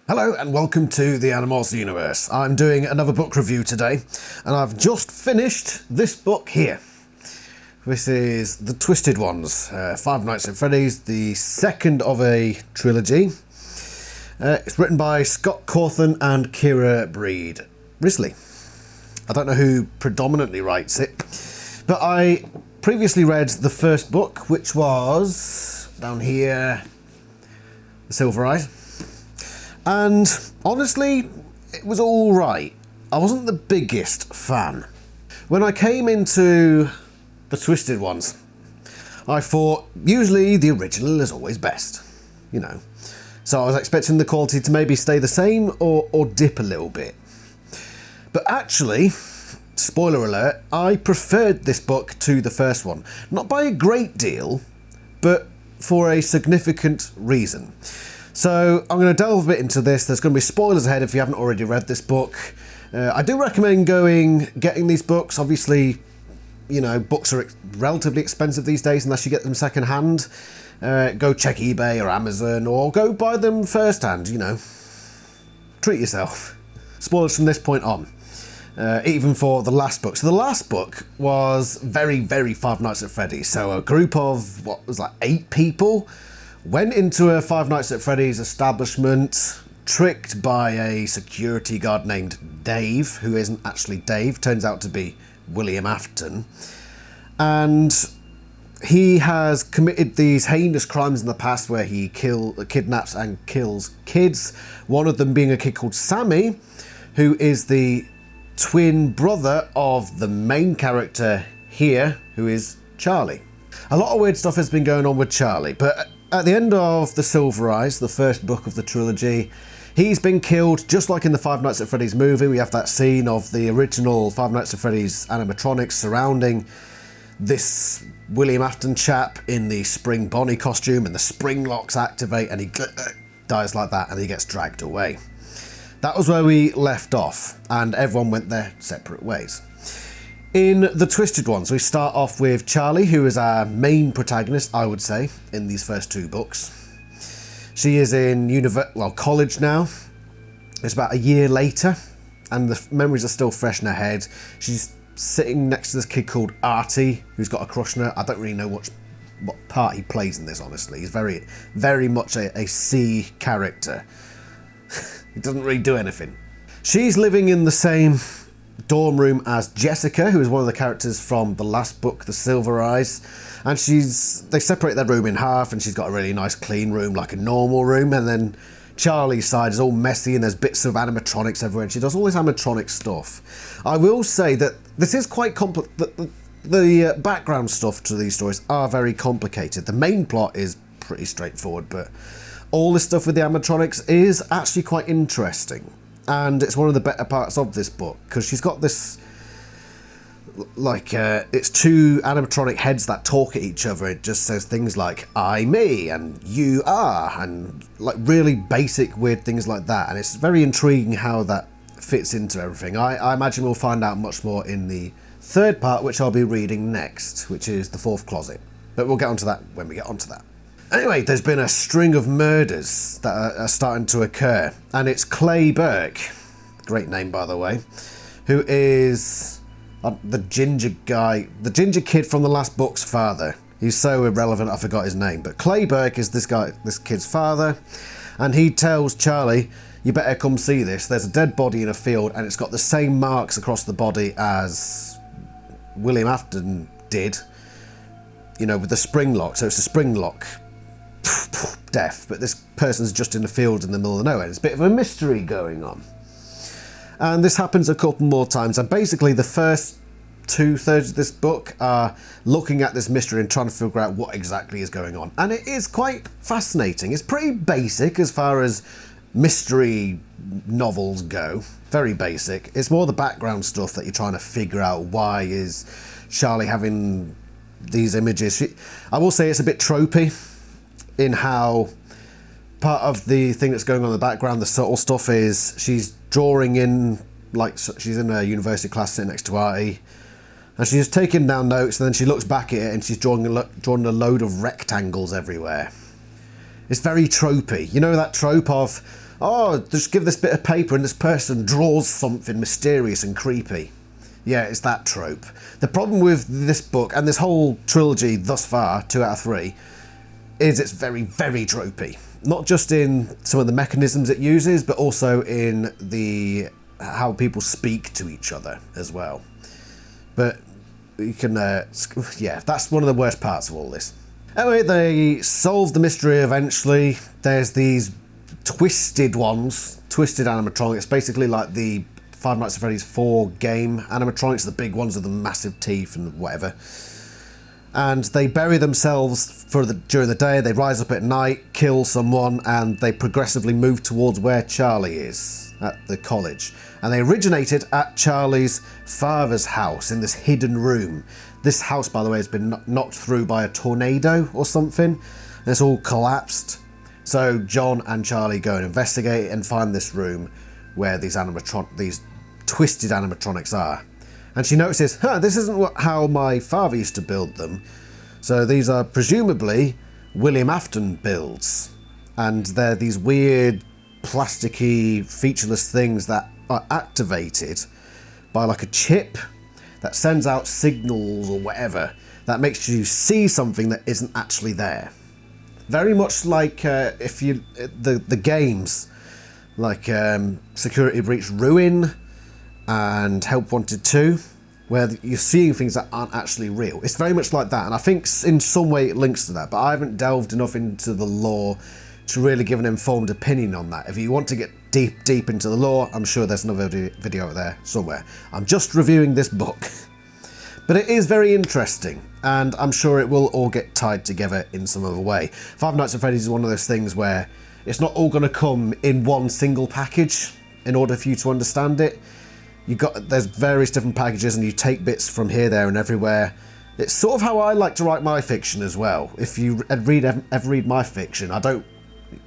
Hello and welcome to the Animals Universe. I'm doing another book review today and I've just finished this book here. This is The Twisted Ones, Five Nights at Freddy's, the second of a trilogy. It's written by Scott Cawthon and Kira Breed-Wrisley. I don't know who predominantly writes it, but I previously read the first book, which was down here, The Silver Eyes. And honestly, it was all right. I wasn't the biggest fan. When I came into The Twisted Ones, I thought usually the original is always best, you know. So I was expecting the quality to maybe stay the same or dip a little bit. But actually, spoiler alert, I preferred this book to the first one. Not by a great deal, but for a significant reason. So I'm going to delve a bit into this. There's going to be spoilers ahead if you haven't already read this book. I do recommend getting these books. Obviously, you know, books are relatively expensive these days unless you get them second hand. Go check eBay or Amazon or go buy them first hand, you know. Treat yourself. Spoilers from this point on. Even for the last book. So the last book was very Five Nights at Freddy's. So a group of, 8 people went into a Five Nights at Freddy's establishment, tricked by a security guard named Dave, who isn't actually Dave, turns out to be William Afton. And he has committed these heinous crimes in the past where he kidnaps and kills kids, one of them being a kid called Sammy, who is the twin brother of the main character here, who is Charlie. A lot of weird stuff has been going on with Charlie, but at the end of The Silver Eyes, the first book of the trilogy, he's been killed, just like in the Five Nights at Freddy's movie. We have that scene of the original Five Nights at Freddy's animatronics surrounding this William Afton chap in the Spring Bonnie costume, and the spring locks activate and he dies like that and he gets dragged away. That was where we left off, and everyone went their separate ways. In The Twisted Ones, we start off with Charlie, who is our main protagonist, I would say, in these first 2 books. She is in college now. It's about a year later, and the memories are still fresh in her head. She's sitting next to this kid called Artie, who's got a crush on her. I don't really know what part he plays in this, honestly. He's very much a C character. He doesn't really do anything. She's living in the same dorm room as Jessica, who is one of the characters from the last book, The Silver Eyes, and they separate their room in half, and she's got a really nice clean room like a normal room, and then Charlie's side is all messy and there's bits of animatronics everywhere, and she does all this animatronic stuff. I will say that this is quite complex. The background stuff to these stories are very complicated. The main plot is pretty straightforward, but all this stuff with the animatronics is actually quite interesting. And it's one of the better parts of this book, because she's got this, it's 2 animatronic heads that talk at each other. It just says things like, I, me, and you are, and like really basic weird things like that. And it's very intriguing how that fits into everything. I imagine we'll find out much more in the 3rd part, which I'll be reading next, which is The Fourth Closet. But we'll get onto that when we get onto that. Anyway, there's been a string of murders that are starting to occur, and it's Clay Burke, great name by the way, who is the ginger kid from the last book's father. He's so irrelevant I forgot his name, but Clay Burke is this kid's father, and he tells Charlie, you better come see this. There's a dead body in a field, and it's got the same marks across the body as William Afton did, you know, with the spring lock. So it's a spring lock death, but this person's just in the field in the middle of nowhere. There's a bit of a mystery going on, and this happens a couple more times, and basically the first 2/3 of this book are looking at this mystery and trying to figure out what exactly is going on, and it is quite fascinating. It's pretty basic as far as mystery novels go, very basic. It's more the background stuff that you're trying to figure out. Why is Charlie having these images? I will say it's a bit tropey in how part of the thing that's going on in the background, the subtle stuff, is she's drawing in, like she's in a university class sitting next to Artie, and she's taking down notes, and then she looks back at it and she's drawing a load of rectangles everywhere. It's very tropey. You know that trope of, oh, just give this bit of paper and this person draws something mysterious and creepy. Yeah, it's that trope. The problem with this book and this whole trilogy thus far, 2 out of 3, is it's very, very tropey. Not just in some of the mechanisms it uses, but also in the how people speak to each other as well. But you can, yeah, that's one of the worst parts of all this. Anyway, they solve the mystery eventually. There's these twisted ones, twisted animatronics, basically like the Five Nights at Freddy's 4 game animatronics, the big ones with the massive teeth and whatever. And they bury themselves during the day, they rise up at night, kill someone, and they progressively move towards where Charlie is, at the college. And they originated at Charlie's father's house in this hidden room. This house, by the way, has been knocked through by a tornado or something, and it's all collapsed. So John and Charlie go and investigate and find this room where these twisted animatronics are. And she notices, this isn't how my father used to build them. So these are presumably William Afton builds. And they're these weird, plasticky, featureless things that are activated by like a chip that sends out signals or whatever that makes you see something that isn't actually there. Very much like the games, like Security Breach Ruin and Help Wanted 2, where you're seeing things that aren't actually real. It's very much like that, and I think in some way it links to that, but I haven't delved enough into the lore to really give an informed opinion on that. If you want to get deep into the lore, I'm sure there's another video out there somewhere. I'm just reviewing this book. But it is very interesting, and I'm sure it will all get tied together in some other way. Five Nights at Freddy's is one of those things where it's not all going to come in one single package in order for you to understand it. There's various different packages, and you take bits from here, there, and everywhere. It's sort of how I like to write my fiction as well. If you ever read my fiction, I don't,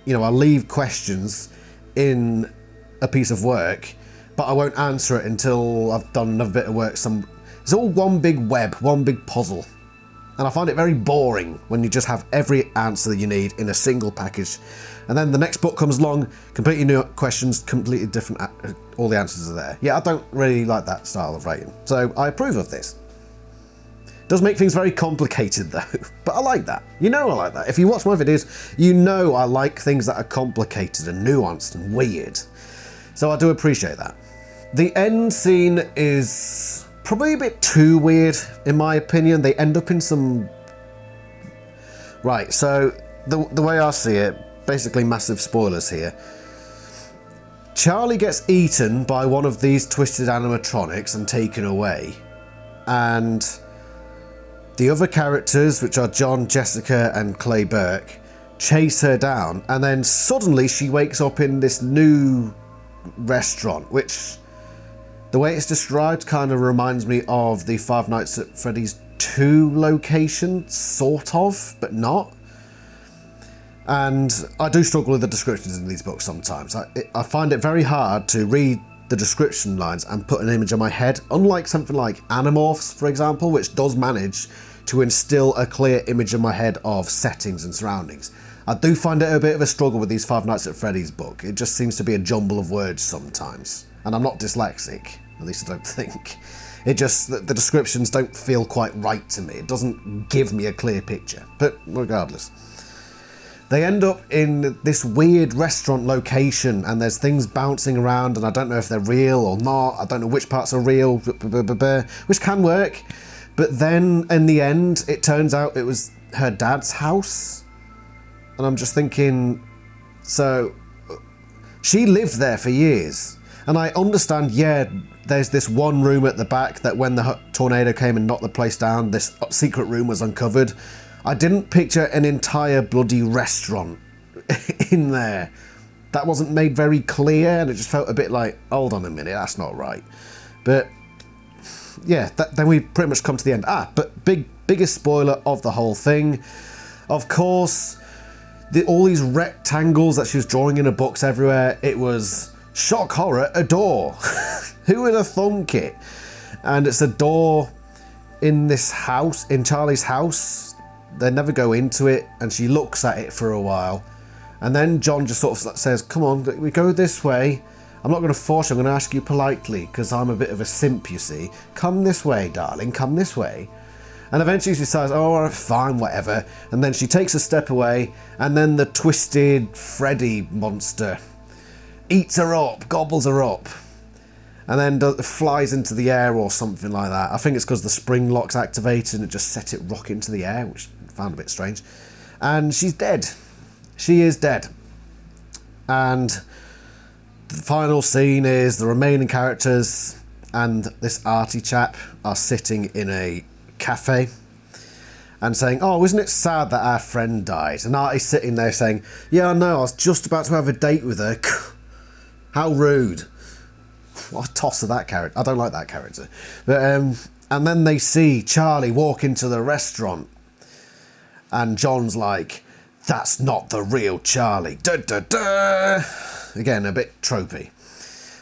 I leave questions in a piece of work, but I won't answer it until I've done another bit of work. It's all one big web, one big puzzle. And I find it very boring when you just have every answer that you need in a single package. And then the next book comes along, completely new questions, completely different, all the answers are there. Yeah, I don't really like that style of writing. So I approve of this. Does make things very complicated though, but I like that. I like that. If you watch my videos, I like things that are complicated and nuanced and weird. So I do appreciate that. The end scene is probably a bit too weird, in my opinion. They end up in some... Right, so the way I see it, basically massive spoilers here. Charlie gets eaten by one of these twisted animatronics and taken away. And the other characters, which are John, Jessica and Clay Burke, chase her down. And then suddenly she wakes up in this new restaurant, which... the way it's described kind of reminds me of the Five Nights at Freddy's 2 location, sort of, but not. And I do struggle with the descriptions in these books sometimes. I find it very hard to read the description lines and put an image in my head, unlike something like Animorphs, for example, which does manage to instill a clear image in my head of settings and surroundings. I do find it a bit of a struggle with these Five Nights at Freddy's book. It just seems to be a jumble of words sometimes. And I'm not dyslexic, at least I don't think. It just, the descriptions don't feel quite right to me. It doesn't give me a clear picture. But regardless. They end up in this weird restaurant location and there's things bouncing around and I don't know if they're real or not. I don't know which parts are real, which can work. But then in the end, it turns out it was her dad's house. And I'm just thinking, so she lived there for years. And I understand, yeah, there's this one room at the back that when the tornado came and knocked the place down, this secret room was uncovered. I didn't picture an entire bloody restaurant in there. That wasn't made very clear and it just felt a bit like, hold on a minute, that's not right. But yeah, then we pretty much come to the end. But biggest spoiler of the whole thing. Of course, all these rectangles that she was drawing in her books everywhere, it was shock horror, a door. Who would have thunk it? And it's a door in this house, in Charlie's house. They never go into it and she looks at it for a while And then John just sort of says, come on, we go this way. I'm not going to force you, I'm going to ask you politely, because I'm a bit of a simp, you see. Come this way, darling, come this way. And eventually she says, oh, fine, whatever. And then she takes a step away, and then the twisted Freddy monster eats her up, gobbles her up, and then flies into the air or something like that. I think it's because the spring lock's activated and it just set it rock into the air, which I found a bit strange. And she's dead. She is dead. And the final scene is the remaining characters and this arty chap are sitting in a cafe and saying, oh, isn't it sad that our friend died? And Artie's sitting there saying, yeah, I know, I was just about to have a date with her. How rude. What a toss of that character. I don't like that character. But and then they see Charlie walk into the restaurant and John's like, that's not the real Charlie. Duh, duh, duh. Again, a bit tropey.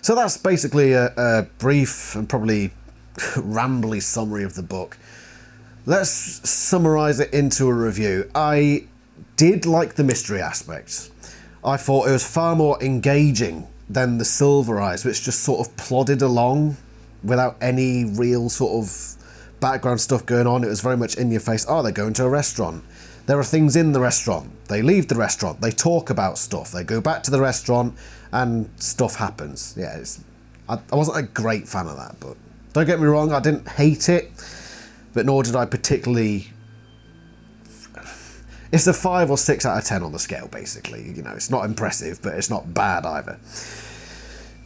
So that's basically a brief and probably rambly summary of the book. Let's summarise it into a review. I did like the mystery aspect. I thought it was far more engaging than the Silver Eyes, which just sort of plodded along without any real sort of background stuff going on. It was very much in your face. Oh, they're going to a restaurant. There are things in the restaurant. They leave the restaurant. They talk about stuff. They go back to the restaurant and stuff happens. Yeah, I wasn't a great fan of that, but don't get me wrong, I didn't hate it, but nor did I particularly... It's a 5 or 6 out of 10 on the scale, basically. You know, it's not impressive, but it's not bad either.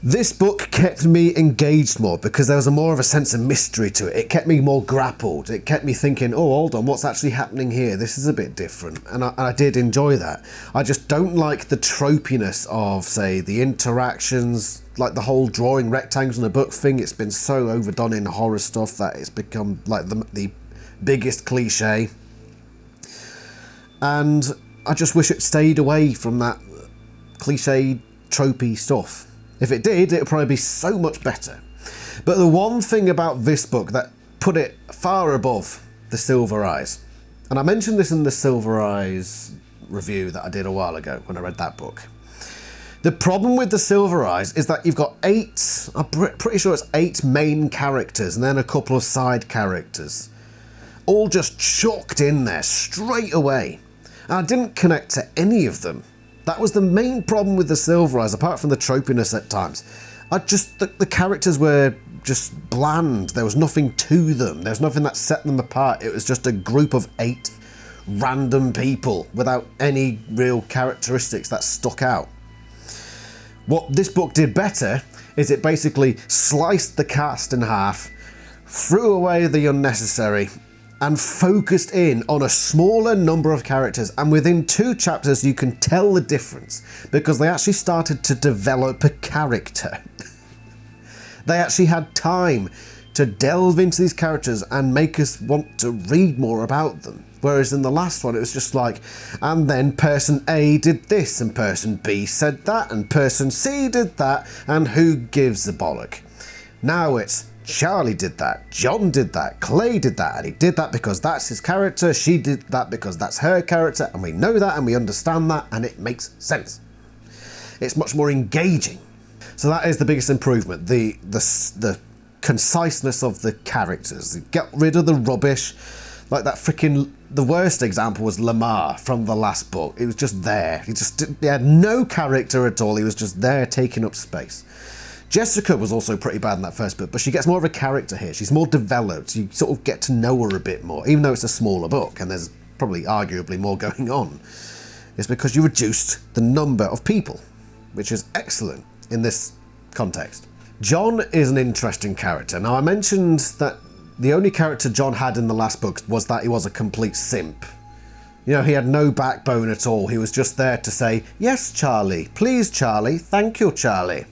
This book kept me engaged more because there was more of a sense of mystery to it. It kept me more grappled. It kept me thinking, oh, hold on, what's actually happening here? This is a bit different. And I did enjoy that. I just don't like the tropiness of, say, the interactions, like the whole drawing rectangles in a book thing. It's been so overdone in horror stuff that it's become like the biggest cliche. And I just wish it stayed away from that cliche, tropey stuff. If it did, it would probably be so much better. But the one thing about this book that put it far above the Silver Eyes, and I mentioned this in the Silver Eyes review that I did a while ago when I read that book. The problem with the Silver Eyes is that you've got 8, I'm pretty sure it's 8 main characters and then a couple of side characters. All just chucked in there straight away. And I didn't connect to any of them. That was the main problem with the Silver Eyes, apart from the tropiness at times. The characters were just bland. There was nothing to them. There was nothing that set them apart. It was just a group of 8 random people without any real characteristics that stuck out. What this book did better is it basically sliced the cast in half, threw away the unnecessary, and focused in on a smaller number of characters, and within 2 chapters you can tell the difference because they actually started to develop a character. They actually had time to delve into these characters and make us want to read more about them. Whereas in the last one it was just like, and then person A did this and person B said that and person C did that, and who gives a bollock? Now it's Charlie did that, John did that, Clay did that, and he did that because that's his character, she did that because that's her character, and we know that and we understand that and it makes sense. It's much more engaging. So that is the biggest improvement, the conciseness of the characters. Get rid of the rubbish, like that freaking, the worst example was Lamar from the last book. He was just there, he had no character at all, he was just there taking up space. Jessica was also pretty bad in that first book, but she gets more of a character here. She's more developed. You sort of get to know her a bit more, even though it's a smaller book and there's probably arguably more going on. It's because you reduced the number of people, which is excellent in this context. John is an interesting character. Now, I mentioned that the only character John had in the last book was that he was a complete simp. You know, he had no backbone at all. He was just there to say, yes, Charlie, please, Charlie, thank you, Charlie.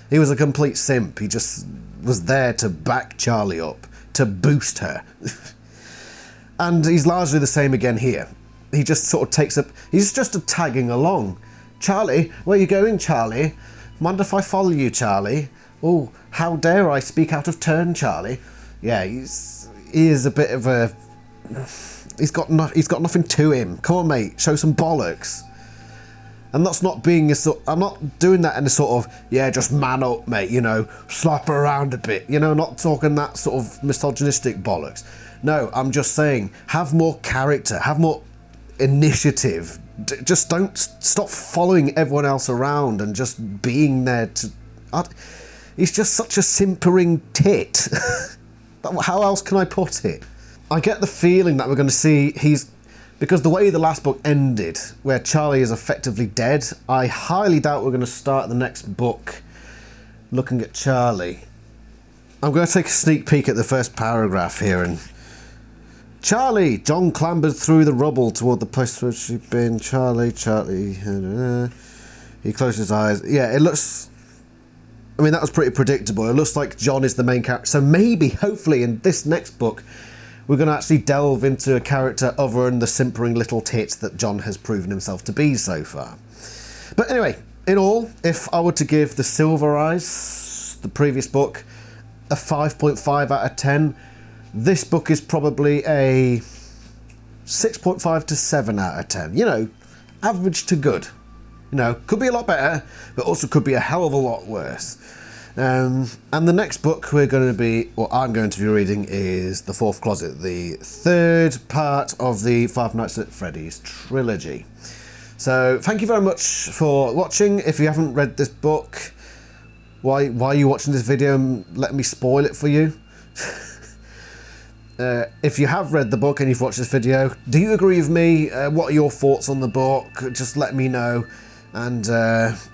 He was a complete simp. He just was there to back Charlie up, to boost her. And he's largely the same again here. He just sort of takes up, he's just tagging along. Charlie, where are you going, Charlie? Mind if I follow you, Charlie? Oh, how dare I speak out of turn, Charlie? Yeah, he is a bit of a, he's got nothing to him. Come on, mate, show some bollocks. And that's not being a sort. I'm not doing that in a sort of, yeah, just man up, mate. You know, slap her around a bit. You know, not talking that sort of misogynistic bollocks. No, I'm just saying, have more character, have more initiative. Just don't stop following everyone else around and just being there to. He's just such a simpering tit. How else can I put it? I get the feeling that we're going to see because the way the last book ended, where Charlie is effectively dead, I highly doubt we're going to start the next book looking at Charlie. I'm going to take a sneak peek at the first paragraph here. And Charlie! John clambered through the rubble toward the place where she'd been. Charlie. He closed his eyes. Yeah, it looks... I mean, that was pretty predictable. It looks like John is the main character. So maybe, hopefully, in this next book, we're going to actually delve into a character other than the simpering little tit that John has proven himself to be so far. But anyway, in all, if I were to give The Silver Eyes, the previous book, a 5.5 out of 10, this book is probably a 6.5 to 7 out of 10. You know, average to good. You know, could be a lot better, but also could be a hell of a lot worse. And the next book I'm going to be reading is The Fourth Closet, the third part of the Five Nights at Freddy's trilogy. So thank you very much for watching. If you haven't read this book, why are you watching this video and letting me spoil it for you? If you have read the book and you've watched this video, do you agree with me? What are your thoughts on the book? Just let me know. And,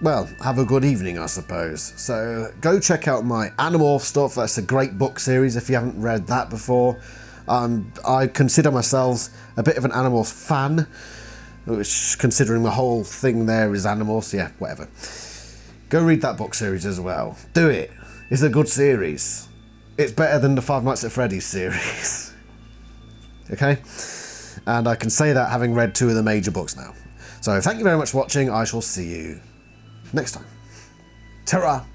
well, have a good evening, I suppose. So, go check out my Animorph stuff. That's a great book series if you haven't read that before. I consider myself a bit of an Animorph fan, which, considering the whole thing there is Animorphs, yeah, whatever. Go read that book series as well. Do it. It's a good series. It's better than the Five Nights at Freddy's series. Okay? And I can say that having read 2 of the major books now. So thank you very much for watching. I shall see you next time. Ta-ra!